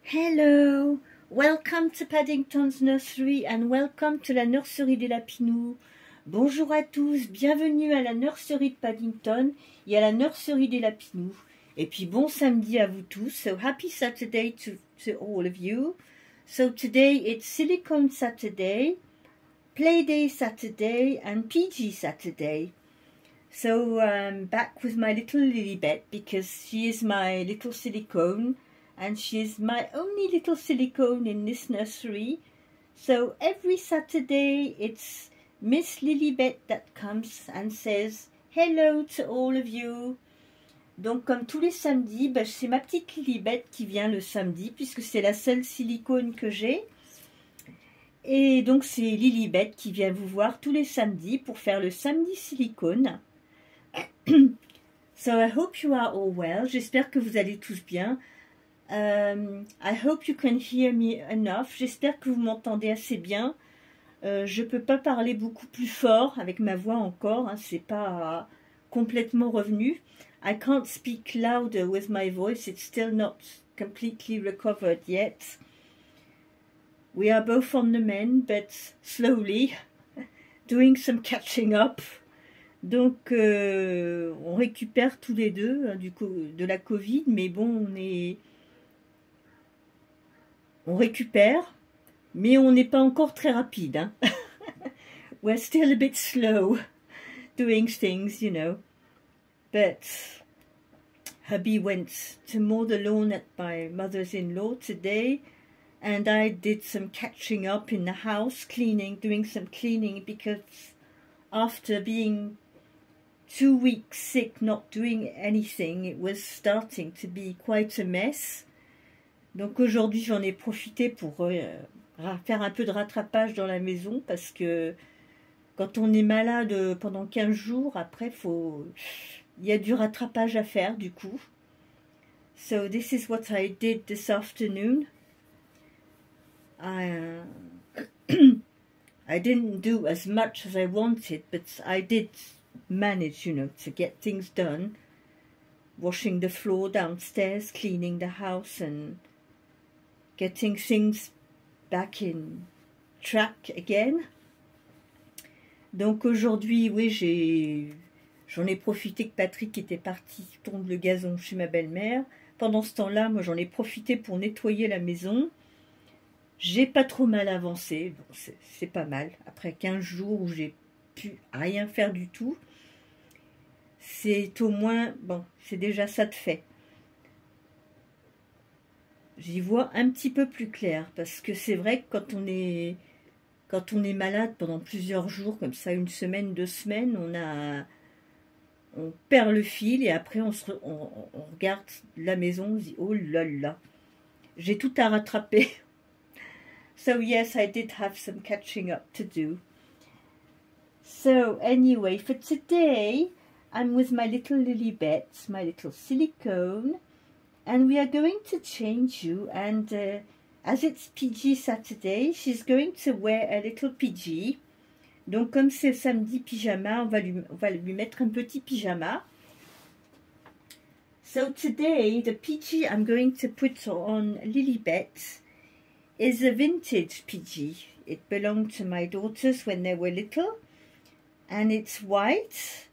Hello, welcome to Paddington's Nursery and welcome to la nurserie des Lapinous. Bonjour à tous, bienvenue à la nurserie de Paddington et à la nurserie des Lapinous. Et puis bon samedi à vous tous. So happy Saturday to all of you. So today it's Silicone Saturday, Playday Saturday and PG Saturday. So I'm back with my little Lilibet because she is my little silicone. And she is my only little silicone in this nursery. So every Saturday it's Miss Lilibet that comes and says hello to all of you. Donc comme tous les samedis, c'est ma petite Lilibet qui vient le samedi puisque c'est la seule silicone que j'ai. Et donc c'est Lilibet qui vient vous voir tous les samedis pour faire le samedi silicone. So I hope you are all well. J'espère que vous allez tous bien. I hope you can hear me enough. J'espère que vous m'entendez assez bien. Je peux pas parler beaucoup plus fort avec ma voix encore. C'est pas complètement revenu. I can't speak louder with my voice. It's still not completely recovered yet. We are both on the mend, but slowly doing some catching up. Donc on récupère tous les deux de la Covid, mais bon, on récupère, mais on n'est pas encore très rapide. Hein. We're still a bit slow doing things, you know. But hubby went to mow the lawn at my mother's-in-law today, and I did some catching up in the house, doing some cleaning, because after being 2 weeks sick, not doing anything, it was starting to be quite a mess. Donc aujourd'hui j'en ai profité pour faire un peu de rattrapage dans la maison parce que quand on est malade pendant 15 jours, après il y a du rattrapage à faire du coup. So this is what I did this afternoon. I didn't do as much as I wanted, but I did manage, you know, to get things done. Washing the floor downstairs, cleaning the house and getting things back in track again. Donc aujourd'hui, oui, j'en ai profité que Patrick était parti tondre le gazon chez ma belle-mère. Pendant ce temps-là, moi j'en ai profité pour nettoyer la maison. J'ai pas trop mal avancé, bon, c'est pas mal. Après 15 jours où j'ai pu rien faire du tout, c'est au moins, bon, c'est déjà ça de fait. J'y vois un petit peu plus clair, parce que c'est vrai que quand on est malade pendant plusieurs jours, comme ça, une semaine, 2 semaines, on perd le fil et après on regarde la maison, on se dit oh là là, j'ai tout à rattraper. So yes, I did have some catching up to do. So anyway, for today, I'm with my little Lilibet, my little silicone. And we are going to change you, and as it's PG Saturday, she's going to wear a little PG. Donc comme c'est samedi pyjama, on va lui mettre un petit pyjama. So today, the PG I'm going to put on Lilibet is a vintage PG. It belonged to my daughters when they were little, and it's white,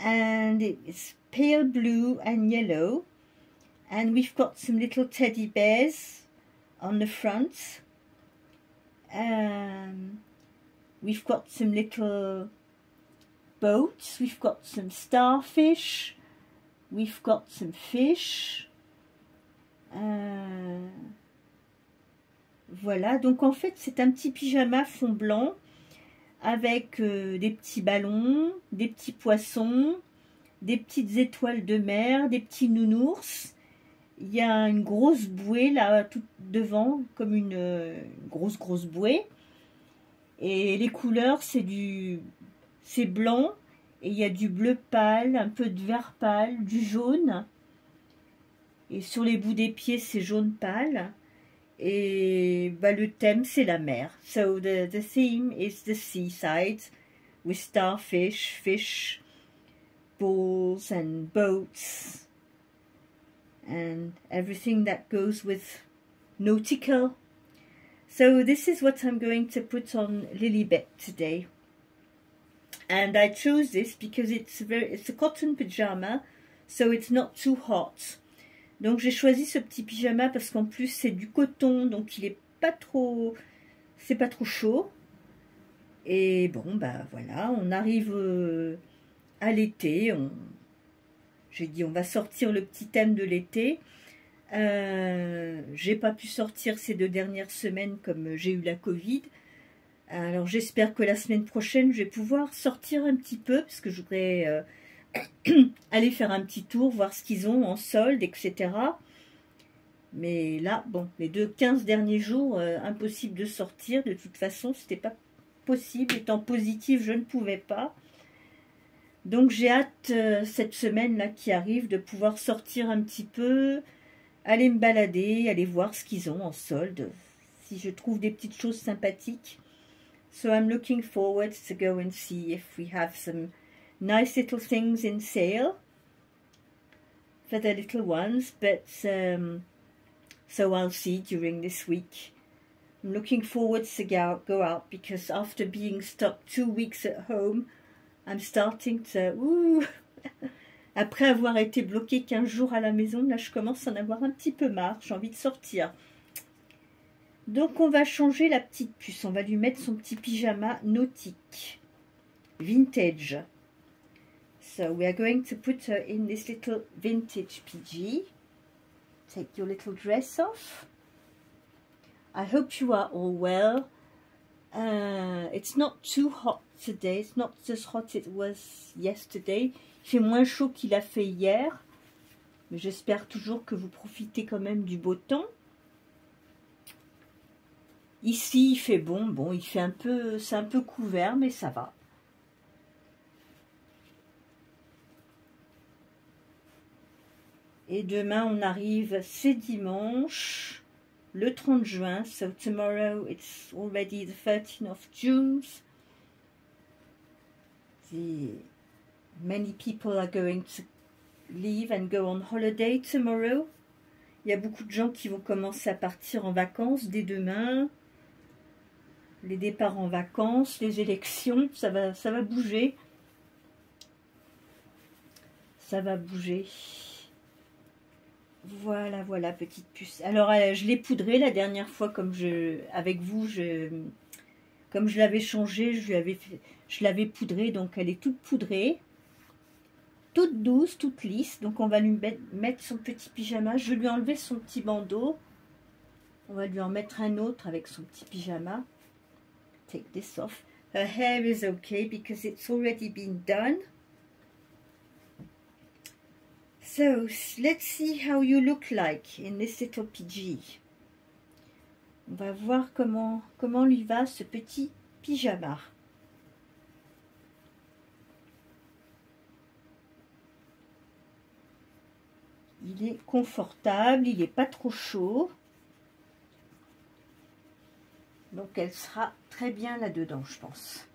and it's pale blue and yellow. And we've got some little teddy bears on the front. We've got some little boats. We've got some starfish. We've got some fish. Voilà, donc en fait c'est un petit pyjama fond blanc avec des petits ballons, des petits poissons, des petites étoiles de mer, des petits nounours. Il y a une grosse bouée là tout devant, comme une grosse bouée. Et les couleurs c'est blanc et il y a du bleu pâle, un peu de vert pâle, du jaune. Et sur les bouts des pieds c'est jaune pâle. Et le thème c'est la mer. So the theme is the seaside with starfish, fish, balls and boats. And everything that goes with nautical. So this is what I'm going to put on Lilibet today. And I chose this because it's a cotton pyjama, so it's not too hot. Donc j'ai choisi ce petit pyjama parce qu'en plus c'est du coton, donc il est pas trop, c'est pas trop chaud. Et bon bah voilà, on arrive à l'été. J'ai dit on va sortir le petit thème de l'été. J'ai pas pu sortir ces 2 dernières semaines comme j'ai eu la Covid. Alors j'espère que la semaine prochaine je vais pouvoir sortir un petit peu parce que je voudrais aller faire un petit tour, voir ce qu'ils ont en solde, etc. Mais là, bon, les 15 derniers jours, impossible de sortir. De toute façon, c'était pas possible. Étant positive, je ne pouvais pas. Donc j'ai hâte cette semaine-là qui arrive de pouvoir sortir un petit peu, aller me balader, aller voir ce qu'ils ont en solde, si je trouve des petites choses sympathiques. So I'm looking forward to go and see if we have some nice little things in sale for the little ones, but so I'll see during this week. I'm looking forward to go out because after being stuck 2 weeks at home, I'm starting to... Après avoir été bloquée 15 jours à la maison, là je commence à en avoir un petit peu marre, j'ai envie de sortir. Donc on va changer la petite puce, on va lui mettre son petit pyjama nautique, vintage. So we are going to put her in this little vintage PG. Take your little dress off. I hope you are all well. It's not too hot today, it's not as hot as it was yesterday. Il fait moins chaud qu'il a fait hier. Mais j'espère toujours que vous profitez quand même du beau temps. Ici, il fait bon, il fait c'est un peu couvert, mais ça va. Et demain, on arrive, c'est dimanche, le 30 juin. So tomorrow, it's already the 13th of June. Many people are going to leave and go on holiday tomorrow. Il y a beaucoup de gens qui vont commencer à partir en vacances dès demain. Les départs en vacances, les élections, ça va bouger. Ça va bouger. Voilà, voilà, petite puce. Alors, je l'ai poudrée la dernière fois, avec vous, comme je l'avais changée, je l'avais poudrée, donc elle est toute poudrée. Toute douce, toute lisse. Donc, on va lui mettre son petit pyjama. Je vais lui enlever son petit bandeau. On va lui en mettre un autre avec son petit pyjama. Take this off. Her hair is okay because it's already been done. So let's see how you look like in this little PG. On va voir comment lui va ce petit pyjama. Il est confortable, il n'est pas trop chaud. Donc elle sera très bien là-dedans, je pense.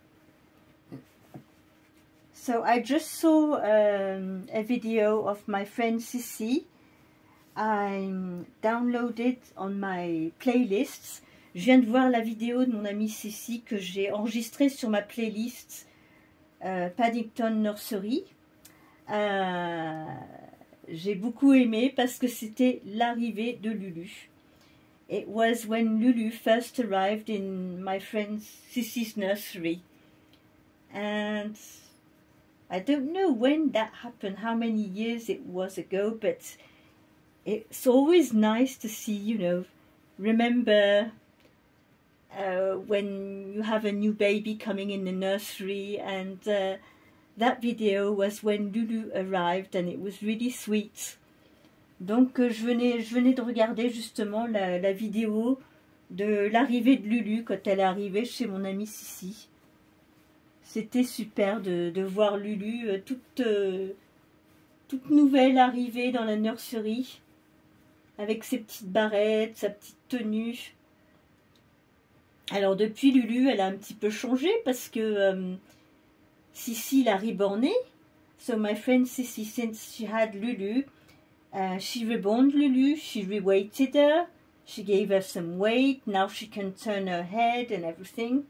So I just saw a video of my friend Sissy. I downloaded on my playlists. Je viens de voir la vidéo de mon amie Sissy que j'ai enregistrée sur ma playlist Paddington Nursery. J'ai beaucoup aimé parce que c'était l'arrivée de Lulu. It was when Lulu first arrived in my friend Sissy's nursery. And I don't know when that happened, how many years it was ago, but it's always nice to see, you know, remember when you have a new baby coming in the nursery, and that video was when Lulu arrived and it was really sweet. Donc je venais de regarder justement la vidéo de l'arrivée de Lulu quand elle est arrivée chez mon amie Sissy. C'était super de voir Lulu toute nouvelle arrivée dans la nursery avec ses petites barrettes, sa petite tenue. Alors depuis Lulu, elle a un petit peu changé parce que Sissy l'a rebornée. So my friend Sissy, since she had Lulu, she reborn Lulu, she reweighted her, She gave her some weight. Now she can turn her head and everything.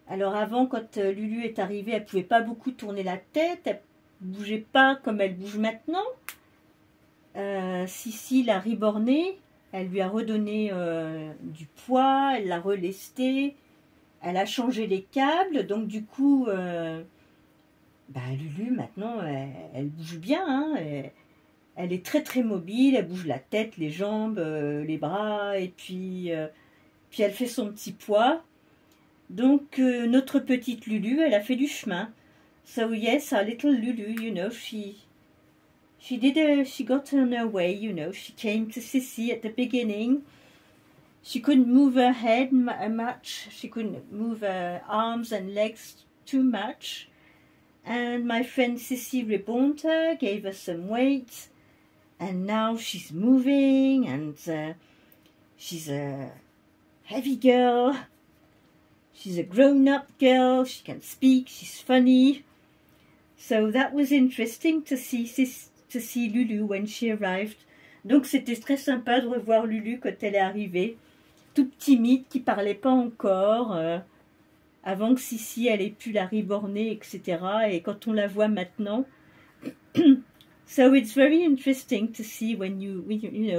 Alors avant, quand Lulu est arrivée, elle ne pouvait pas beaucoup tourner la tête. Elle ne bougeait pas comme elle bouge maintenant. Sissi l'a rebornée. Elle lui a redonné du poids. Elle l'a relesté. Elle a changé les câbles. Donc du coup, Lulu maintenant, elle bouge bien. Hein, elle est très très mobile. Elle bouge la tête, les jambes, les bras. Et puis elle fait son petit poids. Donc, notre petite Lulu, elle a fait du chemin. So, yes, our little Lulu, you know, she got on her way, you know. She came to Sissi at the beginning. She couldn't move her head much. She couldn't move her arms and legs too much. And my friend Sissi reborned her, gave her some weight. And now she's moving and she's a heavy girl. She's a grown-up girl, she can speak, she's funny. So that was interesting to see Lulu when she arrived. Donc c'était très sympa de revoir Lulu quand elle est arrivée. Toute timide, qui parlait pas encore, avant que Sissi elle ait pu la reborner, etc. Et quand on la voit maintenant. So it's very interesting to see when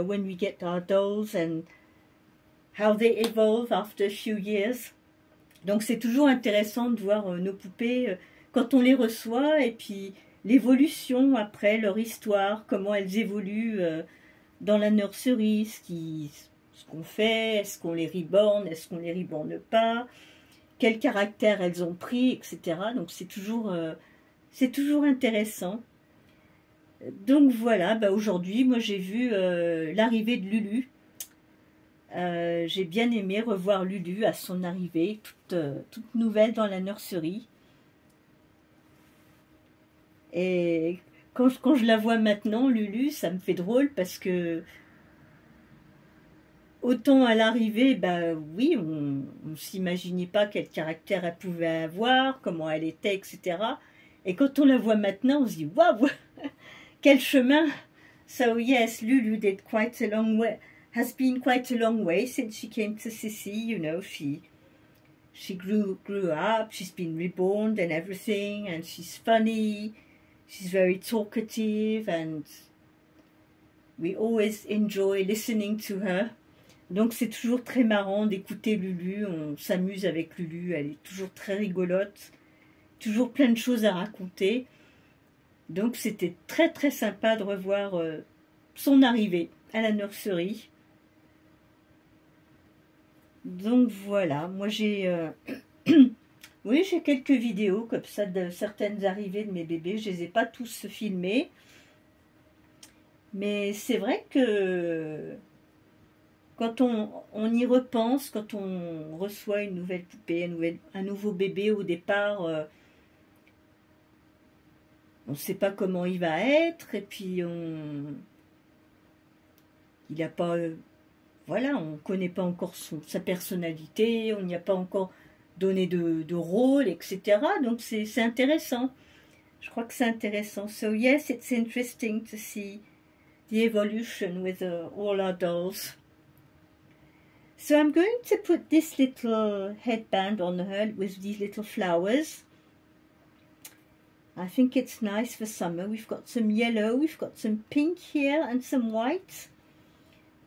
when we get our dolls and how they evolve after a few years. Donc c'est toujours intéressant de voir nos poupées quand on les reçoit et puis l'évolution après, leur histoire, comment elles évoluent dans la nurserie, ce qu'on fait, est-ce qu'on les reborne, est-ce qu'on les reborne pas, quel caractère elles ont pris, etc. Donc c'est toujours intéressant. Donc voilà, aujourd'hui moi j'ai vu l'arrivée de Lulu. J'ai bien aimé revoir Lulu à son arrivée, toute nouvelle dans la nurserie. Et quand je la vois maintenant, Lulu, ça me fait drôle parce que autant à l'arrivée, oui, on ne s'imaginait pas quel caractère elle pouvait avoir, comment elle était, etc. Et quand on la voit maintenant, on se dit waouh, quel chemin! So yes, Lulu did quite a long way. Has been quite a long way since she came to Sissi, you know, she grew up, she's been reborn and everything, and she's funny, she's very talkative, and we always enjoy listening to her. Donc c'est toujours très marrant d'écouter Lulu, on s'amuse avec Lulu, elle est toujours très rigolote, toujours plein de choses à raconter. Donc c'était très très sympa de revoir son arrivée à la nurserie. Donc voilà, moi j'ai oui, j'ai quelques vidéos comme ça de certaines arrivées de mes bébés. Je les ai pas tous filmés, mais c'est vrai que quand on y repense, quand on reçoit une nouvelle poupée, un nouveau bébé au départ, on ne sait pas comment il va être, et puis il n'a pas... Voilà, on ne connaît pas encore sa personnalité, on n'y a pas encore donné de rôle, etc. Donc c'est intéressant. Je crois que c'est intéressant. So yes, it's interesting to see the evolution with all our dolls. So I'm going to put this little headband on her with these little flowers. I think it's nice for summer. We've got some yellow, we've got some pink here and some white.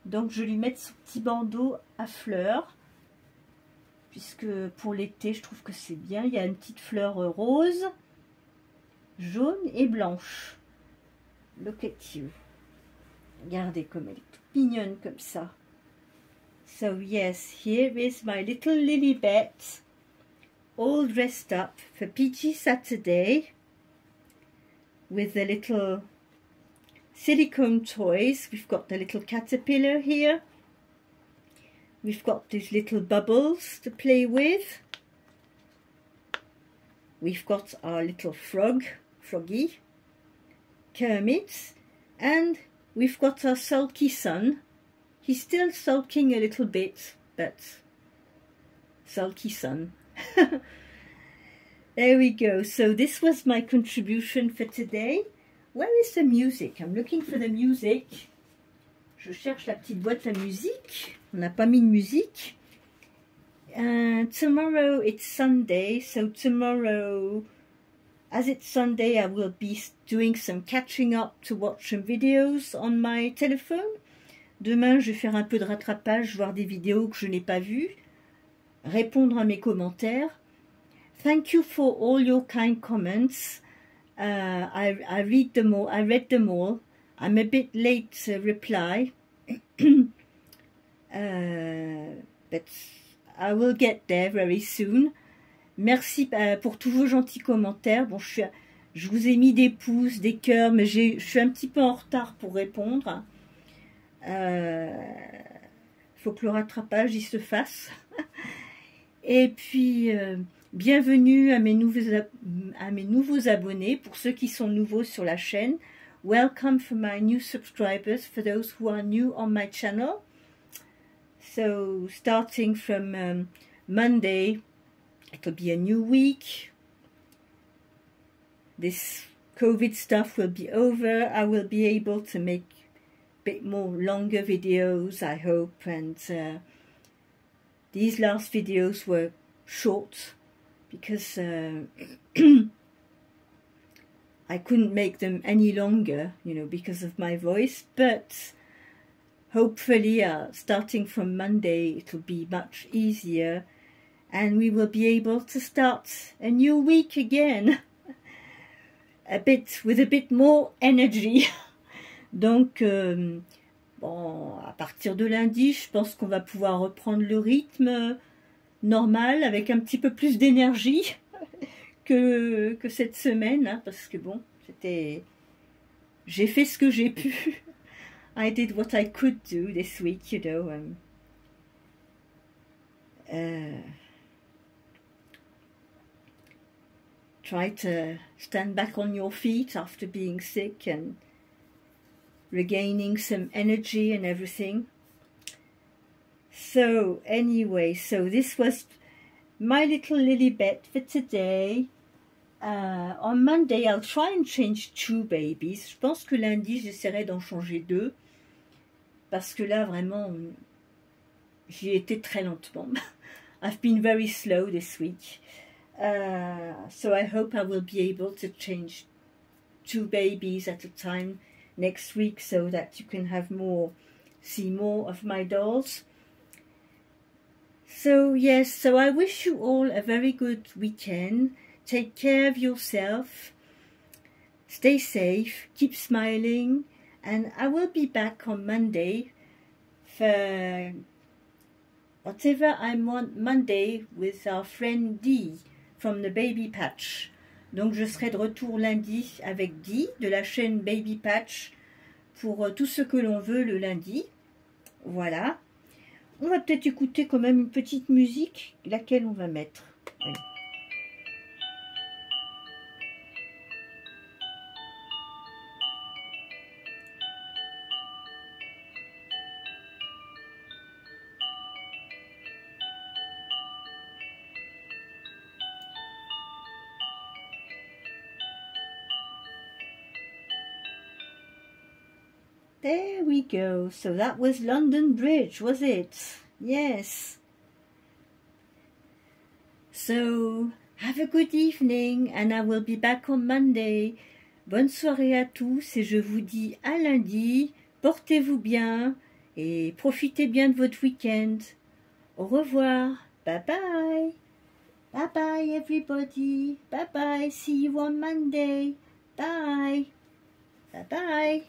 Donc je vais lui mettre son petit bandeau à fleurs, puisque pour l'été je trouve que c'est bien. Il y a une petite fleur rose, jaune et blanche. Look at you. Regardez comme elle est toute mignonne comme ça. So yes, here is my little Lilibet, all dressed up for Peachy Saturday, with the little silicone toys. We've got the little caterpillar here. We've got these little bubbles to play with. We've got our little froggy, Kermit, and we've got our sulky son. He's still sulking a little bit, but sulky son. There we go. So this was my contribution for today. Where is the music? I'm looking for the music. Je cherche la petite boîte à musique. On n'a pas mis de musique. Tomorrow it's Sunday, so tomorrow, as it's Sunday, I will be doing some catching up to watch some videos on my telephone. Demain, je vais faire un peu de rattrapage, voir des vidéos que je n'ai pas vues, répondre à mes commentaires. Thank you for all your kind comments. I read them all. I read them all. I'm a bit late to reply, but I will get there very soon. Merci pour tous vos gentils commentaires. Bon, je vous ai mis des pouces, des cœurs, mais je suis un petit peu en retard pour répondre. Faut que le rattrapage il se fasse. Et puis, bienvenue à mes nouveaux abonnés. Pour ceux qui sont nouveaux sur la chaîne, welcome for my new subscribers, for those who are new on my channel. So, starting from Monday, it'll be a new week. This COVID stuff will be over. I will be able to make a bit more longer videos, I hope. And these last videos were short because I couldn't make them any longer, you know, because of my voice. But hopefully, starting from Monday, it will be much easier. And we will be able to start a new week again. With a bit more energy. Donc, bon, à partir de lundi, je pense qu'on va pouvoir reprendre le rythme normal, avec un petit peu plus d'énergie que cette semaine, hein, parce que bon, j'ai fait ce que j'ai pu. I did what I could do this week, you know. Try to stand back on your feet after being sick and regaining some energy and everything. So anyway, so this was my little Lilibet for today. On Monday, I'll try and change 2 babies. Je pense que lundi, j'essaierai d'en changer 2. Parce que là, vraiment, j'y ai été très lentement. I've been very slow this week. So I hope I will be able to change 2 babies at a time next week so that you can see more of my dolls. So yes, so I wish you all a very good weekend. Take care of yourself. Stay safe. Keep smiling. And I will be back on Monday for whatever I want Monday with our friend Dee from the Baby Patch. Donc je serai de retour lundi avec Dee de la chaîne Baby Patch pour tout ce que l'on veut le lundi. Voilà. On va peut-être écouter quand même une petite musique, laquelle on va mettre. Allez. There we go. So that was London Bridge, was it? Yes. So, have a good evening and I will be back on Monday. Bonne soirée à tous et je vous dis à lundi. Portez-vous bien et profitez bien de votre week-end. Au revoir. Bye bye. Bye bye everybody. Bye bye. See you on Monday. Bye. Bye bye.